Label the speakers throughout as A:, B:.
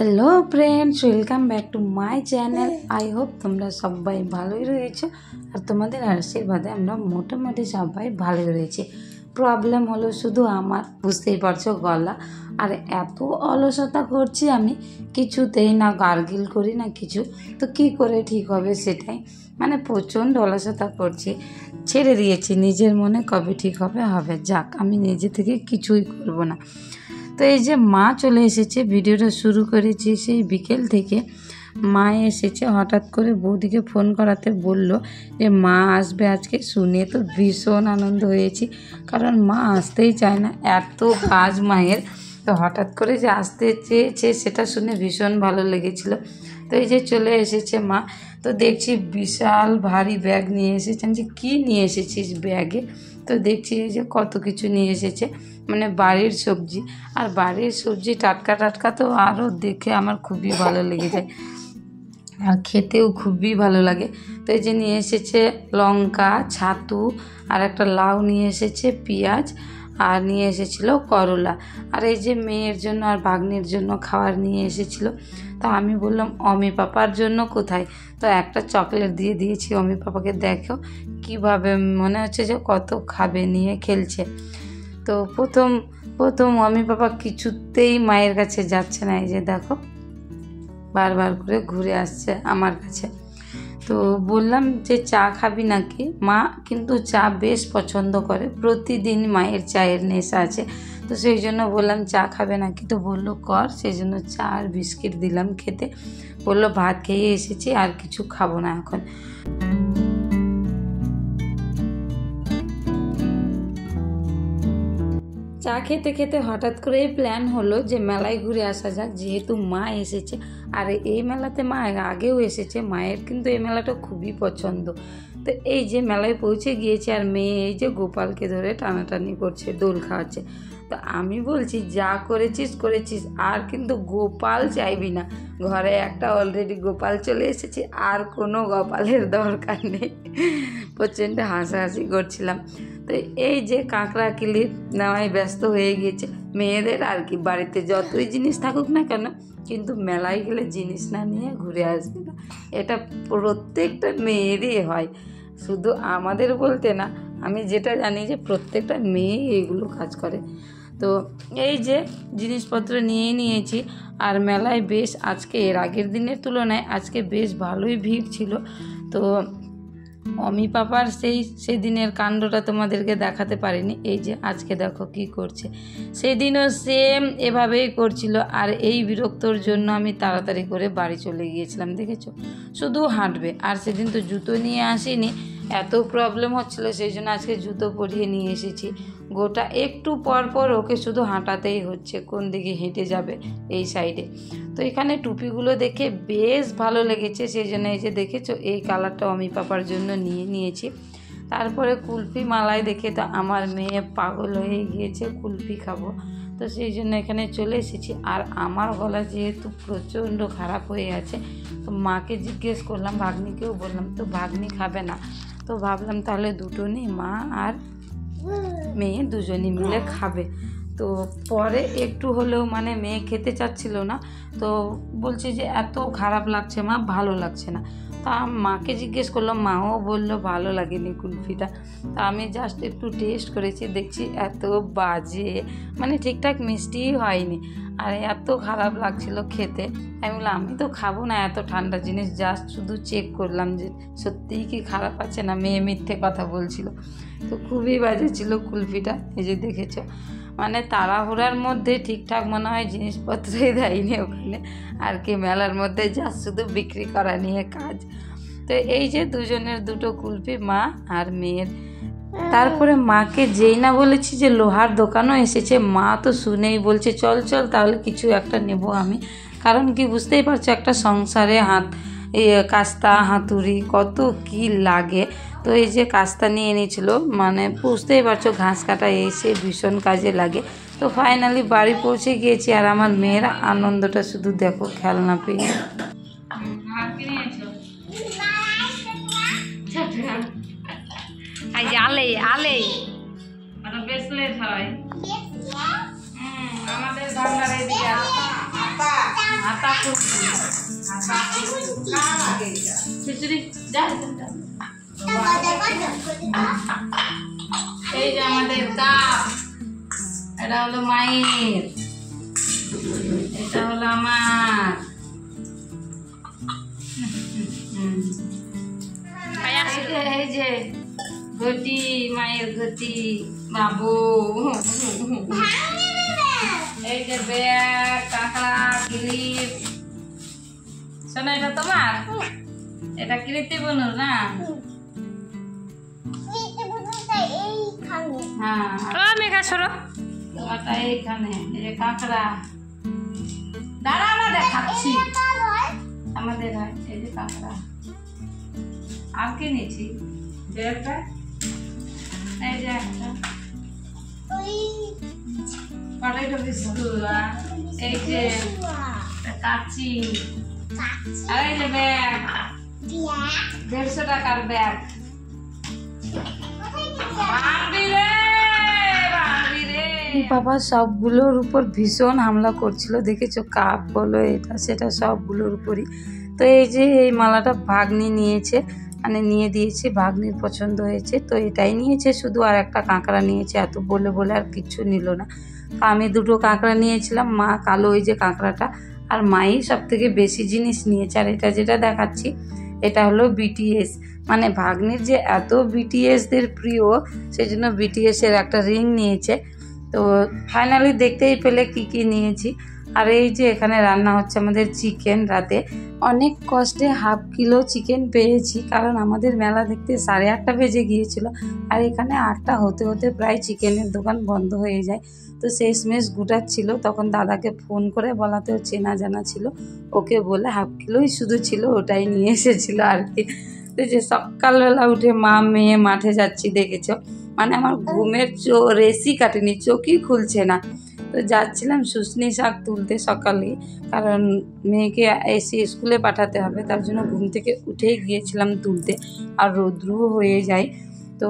A: Hello friends, welcome back to my channel. I hope তোমরা সবাই ভালোই রয়েছো আর তোমাদের আশীর্বাদে আমরা মোটামুটি সবাই ভালোই রয়েছি। প্রবলেম হলো শুধু আমার, বুঝতেই পারছো, গলা। আর এত অলসতা করছি আমি, কিছুতেই না গার্গিল করি না কিছু, তো কি করে ঠিক হবে সেটাই, মানে প্রচণ্ড অলসতা করছি। ছেড়ে দিয়েছি, নিজের মনে কবে ঠিক হবে হবে, যাক, আমি নিজে থেকে কিছুই করব না। তো এই যে মা চলে এসেছে, ভিডিওটা শুরু করেছি সেই বিকেল থেকে। মা এসেছে, হঠাৎ করে বৌদিকে ফোন করাতে বলল যে মা আসবে আজকে। শুনে তো ভীষণ আনন্দ হয়েছি, কারণ মা আসতেই চায় না, এত কাজ মায়ের। তো হঠাৎ করে যে আসতে চেয়েছে সেটা শুনে ভীষণ ভালো লেগেছিল। তো এই যে চলে এসেছে মা, তো দেখছি বিশাল ভারী ব্যাগ নিয়ে এসেছে। আমি যে কী নিয়ে এসেছিস ব্যাগে? তো দেখছি যে কত কিছু নিয়ে এসেছে, মানে বাড়ির সবজি। আর বাড়ির সবজি টাটকা টাটকা তো আরও দেখে আমার খুবই ভালো লেগে যায়, আর খেতেও খুবই ভালো লাগে। তো এই যে নিয়ে এসেছে লঙ্কা, ছাতু, আর একটা লাউ নিয়ে এসেছে, পেঁয়াজ, আর নিয়ে এসেছিল করলা। আর এই যে মেয়ের জন্য আর ভাগ্নির জন্য খাবার নিয়ে এসেছিল। তা আমি বললাম অমি পাপার জন্য কোথায়? তো একটা চকলেট দিয়ে দিয়েছি অমি পাপাকে। দেখো কিভাবে মনে হচ্ছে যে কত খাবে, নিয়ে খেলছে। তো প্রথম অমি পাপা কিছুতেই মায়ের কাছে যাচ্ছে না। এই যে দেখো বারবার করে ঘুরে আসছে আমার কাছে। তো বললাম যে চা খাবি নাকি? মা কিন্তু চা বেশ পছন্দ করে, প্রতিদিন মায়ের চায়ের নেশা আছে। তো সেই জন্য বললাম চা খাবে নাকি? তো বললো কর। সেই জন্য চা আর বিস্কিট দিলাম খেতে। বললো ভাত খেয়ে এসেছি, আর কিছু খাবো না এখন। চা খেতে খেতে হঠাৎ করে প্ল্যান হলো যে মেলায় ঘুরে আসা যাক, যেহেতু মা এসেছে। আর এই মেলাতে মা আগেও এসেছে, মায়ের কিন্তু এই মেলাটা খুবই পছন্দ। তো এই যে মেলায় পৌঁছে গিয়েছে, আর মেয়ে এই যে গোপালকে ধরে টানাটানি করছে, দোল খাওয়াচ্ছে। তো আমি বলছি যা করেছিস, আর কিন্তু গোপাল চাইবি না। ঘরে একটা অলরেডি গোপাল চলে এসেছে, আর কোনো গোপালের দরকার নেই। প্রচণ্ড হাসাহাসি করছিলাম। তো এই যে কাঁকড়া কিলিপ নেওয়ায় ব্যস্ত হয়ে গিয়েছে মেয়েদের। আর কি, বাড়িতে যতই জিনিস থাকুক না কেন, কিন্তু মেলায় গেলে জিনিস না নিয়ে ঘুরে আসবে না, এটা প্রত্যেকটা মেয়েরই হয়, শুধু আমাদের বলতে না। আমি যেটা জানি যে প্রত্যেকটা মেয়ে এগুলো কাজ করে। তো এই যে জিনিসপত্র নিয়েছি। আর মেলায় বেশ আজকে এর আগের দিনের তুলনায় আজকে বেশ ভালোই ভিড় ছিল। তো অমি পাপার সেই দিনের কাণ্ডটা তোমাদেরকে দেখাতে পারিনি। এই যে আজকে দেখো কি করছে, সেদিনও সেম এভাবেই করছিল। আর এই বিরক্তর জন্য আমি তাড়াতাড়ি করে বাড়ি চলে গিয়েছিলাম। দেখেছো, শুধু হাঁটবে। আর সেদিন তো জুতো নিয়ে আসিনি, এত প্রবলেম হচ্ছিল, সেই জন্য আজকে জুতো পরিয়ে নিয়ে এসেছি। গোটা একটু পর ওকে শুধু হাঁটাতেই হচ্ছে, কোন দিকে হেঁটে যাবে এই সাইডে। তো এখানে টুপিগুলো দেখে বেশ ভালো লেগেছে, সেই জন্য এই যে দেখেছো এই কালারটা অমি পাপার জন্য নিয়েছি। তারপরে কুলফি মালাই দেখে তো আমার মেয়ে পাগল হয়ে গিয়েছে, কুলফি খাবো। তো সেই জন্য এখানে চলে এসেছি। আর আমার গলা যেহেতু প্রচণ্ড খারাপ হয়ে আছে, তো মাকে জিজ্ঞেস করলাম, ভাগ্নিকেও বললাম, তো ভাগ্নি খাবে না। তো ভাবলাম তাহলে দুটো নিই, মা আর মেয়ে দুজনই মিলে খাবে। তো পরে একটু হলেও মানে মেয়ে খেতে চাচ্ছিল না, তো বলছে যে এত খারাপ লাগছে মা, ভালো লাগছে না। তা মাকে জিজ্ঞেস করলাম, মাও বললো ভালো লাগেনি কুলফিটা। তা আমি জাস্ট একটু টেস্ট করেছি, দেখছি এত বাজে, মানে ঠিকঠাক মিষ্টিই হয়নি, আর এত খারাপ লাগছিল খেতে। আমি বললাম আমি তো খাবো না এত ঠান্ডা জিনিস, জাস্ট শুধু চেক করলাম যে সত্যিই কি খারাপ আছে না, মেয়ে মিথ্যে কথা বলছিল। তো খুবই বাজে ছিল কুলফিটা। এই যে দেখেছো, মানে তাড়াহুড়ার মধ্যে ঠিকঠাক মনে হয় জিনিসপত্রই দেয়নি ওখানে, আর কি মেলার মধ্যে যা শুধু বিক্রি করা নিয়ে কাজ। তো এই যে দুজনের দুটো কুলফি, মা আর মেয়ের। তারপরে মাকে যেই না বলেছি যে লোহার দোকানও এসেছে, মা তো শুনেই বলছে চল তাহলে কিছু একটা নেব আমি। কারণ কি, বুঝতেই পারছো, একটা সংসারে কাস্তা হাতুড়ি কত কি লাগে। তো এই যে কাস্তা নিয়ে নিয়েছিল, মানে বুঝতেই পারছো ঘাস কাটা এসে ভীষণ কাজে লাগে। তো ফাইনালি বাড়ি পৌঁছে গিয়েছি, আর আমার মেয়ের আনন্দটা শুধু দেখো, খেলনা পেয়ে। আলে ব্রেসলেট হয় আমাদের বাংলার এদিকে, হাতা খিচুড়ি যা এই যে আমাদের কাপ, এটা হলো মায়ের, এটা হলো আমার। এই যে ঘটি, মায়ের ঘটি, বাবু, এই যে ব্যাগ, কাঁকড়া, ক্লিপ। শোনো এটা তোমার, এটা কৃতি বনুর না? হ্যাঁ মেঘা সরো, তোমারটা এইখানে। এই যে কাঁকড়া, দাঁড়া না দেখাচ্ছি, আমাদের হয়। এই যে কাঁকড়া, আর কি নিয়েছি ব্যাগটা, এই যে একটা পটেটো বিস্কুট, এই যে কাচি, আর এই যে ব্যাগ, 150 টাকার ব্যাগ। বাবা সবগুলোর উপর ভীষণ হামলা করছিল, দেখেছো, কাপ বলো এটা সেটা সবগুলোর উপরই। তো এই যে এই মালাটা ভাগ্নি নিয়েছে, মানে নিয়ে দিয়েছে, ভাগ্নির পছন্দ হয়েছে তো এটাই নিয়েছে শুধু, আর একটা কাঁকড়া নিয়েছে। এত বলে বলে আর কিচ্ছু নিল না। তো আমি 2টো কাঁকড়া নিয়েছিলাম, মা কালো ওই যে কাঁকড়াটা, আর মাই সব থেকে বেশি জিনিস নিয়েছে। আর এটা যেটা দেখাচ্ছি এটা হলো বিটিএস, মানে ভাগ্নির যে এত বিটিএসদের প্রিয়, সেই জন্য বিটিএসের একটা রিং নিয়েছে। তো ফাইনালি দেখতেই পেলে কি কি নিয়েছি। আর এই যে এখানে রান্না হচ্ছে আমাদের চিকেন। রাতে অনেক কষ্টে ½ কিলো চিকেন পেয়েছি, কারণ আমাদের মেলা দেখতে 8:30 বেজে গিয়েছিল, আর এখানে 8টা হতে হতে প্রায় চিকেনের দোকান বন্ধ হয়ে যায়। তো শেষমেশ গুটাচ্ছিল, তখন দাদাকে ফোন করে বলাতেও চেনা জানা ছিল, ওকে বলে ½ কিলোই শুধু ছিল, ওটাই নিয়ে এসেছিল আর কি। তো যে সকালবেলা উঠে মা মেয়ে মাঠে যাচ্ছি দেখেছো, মানে আমার ঘুমের রেসি কাটেনি, চোখই খুলছে না। তো যাচ্ছিলাম শুশনি শাক তুলতে সকালে, কারণ মেয়েকে এসে স্কুলে পাঠাতে হবে, তার জন্য ঘুম থেকে উঠেই গিয়েছিলাম তুলতে, আর রৌদ্রও হয়ে যায়। তো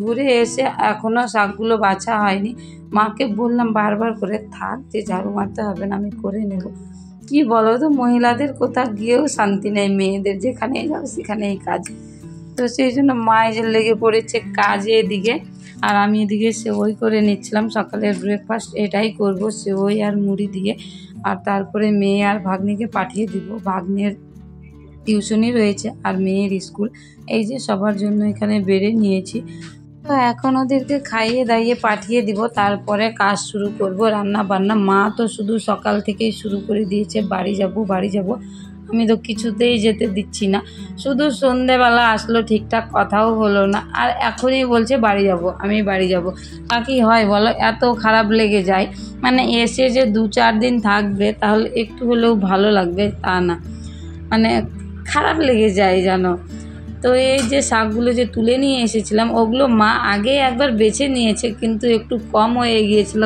A: ঘুরে এসে এখনও শাকগুলো বাছা হয়নি। মাকে বললাম বারবার করে, থাক যে ঝাড়ু মারতে হবে না, আমি করে নেব। কি বলো তো, মহিলাদের কোথাও গিয়েও শান্তি নেই, মেয়েদের যেখানেই যাও সেখানেই কাজ। তো সেই জন্য মা যে লেগে পড়েছে কাজে এদিকে, আর আমি এদিকে সেওই করে নিচ্ছিলাম। সকালের ব্রেকফাস্ট এটাই করব, সেওই আর মুড়ি দিয়ে। আর তারপরে মেয়ে আর ভাগ্নিকে পাঠিয়ে দিব, ভাগ্নের টিউশনি রয়েছে আর মেয়ের স্কুল। এই যে সবার জন্য এখানে বেড়ে নিয়েছি। তো এখন ওদেরকে খাইয়ে দাইয়ে পাঠিয়ে দিব, তারপরে কাজ শুরু করব, রান্না বান্না। মা তো শুধু সকাল থেকেই শুরু করে দিয়েছে, বাড়ি যাব বাড়ি যাব। আমি তো কিছুতেই যেতে দিচ্ছি না, শুধু সন্ধেবেলা আসলো, ঠিকঠাক কথাও হলো না, আর এখনই বলছে বাড়ি যাব, আমি বাড়ি যাব। তা কি হয় বলো, এত খারাপ লেগে যায়। মানে এসে যে 2-4 দিন থাকবে তাহলে একটু হলেও ভালো লাগবে, তা না, মানে খারাপ লেগে যায় জানো। তো এই যে শাকগুলো যে তুলে নিয়ে এসেছিলাম, ওগুলো মা আগে একবার বেছে নিয়েছে, কিন্তু একটু কম হয়ে গিয়েছিল।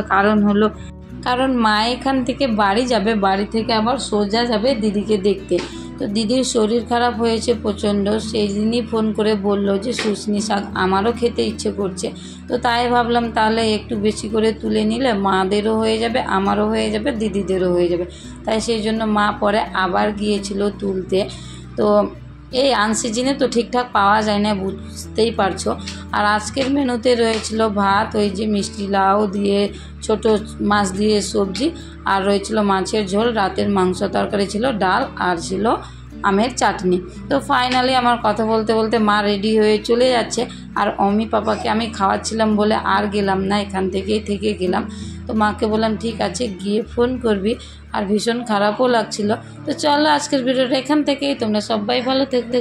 A: কারণ মা এখান থেকে বাড়ি যাবে, বাড়ি থেকে আবার সোজা যাবে দিদিকে দেখতে। তো দিদির শরীর খারাপ হয়েছে প্রচণ্ড, সেই দিনই ফোন করে বলল যে শুশনি শাক আমারও খেতে ইচ্ছে করছে। তো তাই ভাবলাম তাহলে একটু বেশি করে তুলে নিলে মাদেরও হয়ে যাবে, আমারও হয়ে যাবে, দিদিদেরও হয়ে যাবে। তাই সেই জন্য মা পরে আবার গিয়েছিল তুলতে। তো এই আনসিজনে তো ঠিকঠাক পাওয়া যায় না, বুঝতেই পারছো। আর আজকের মেনুতে রয়েছিল ভাত, ওই যে মিষ্টি লাউ দিয়ে ছোট মাছ দিয়ে সবজি, আর রয়েছিল মাছের ঝোল, রাতের মাংস তরকারি ছিল, ডাল, আর ছিল আমের চাটনি। তো ফাইনালি আমার কথা বলতে বলতে মা রেডি হয়ে চলে যাচ্ছে। আর অমি পাপাকে আমি খাওয়াচ্ছিলাম বলে আর গেলাম না, এখান থেকেই থেকে গেলাম। তো মাকে বললাম ঠিক আছে গিয়ে ফোন করবি, আর ভীষণ খারাপও লাগছিল। তো চলো আজকের ভিডিওটা এখান থেকেই, তোমরা সবাই ভালো থাকতে।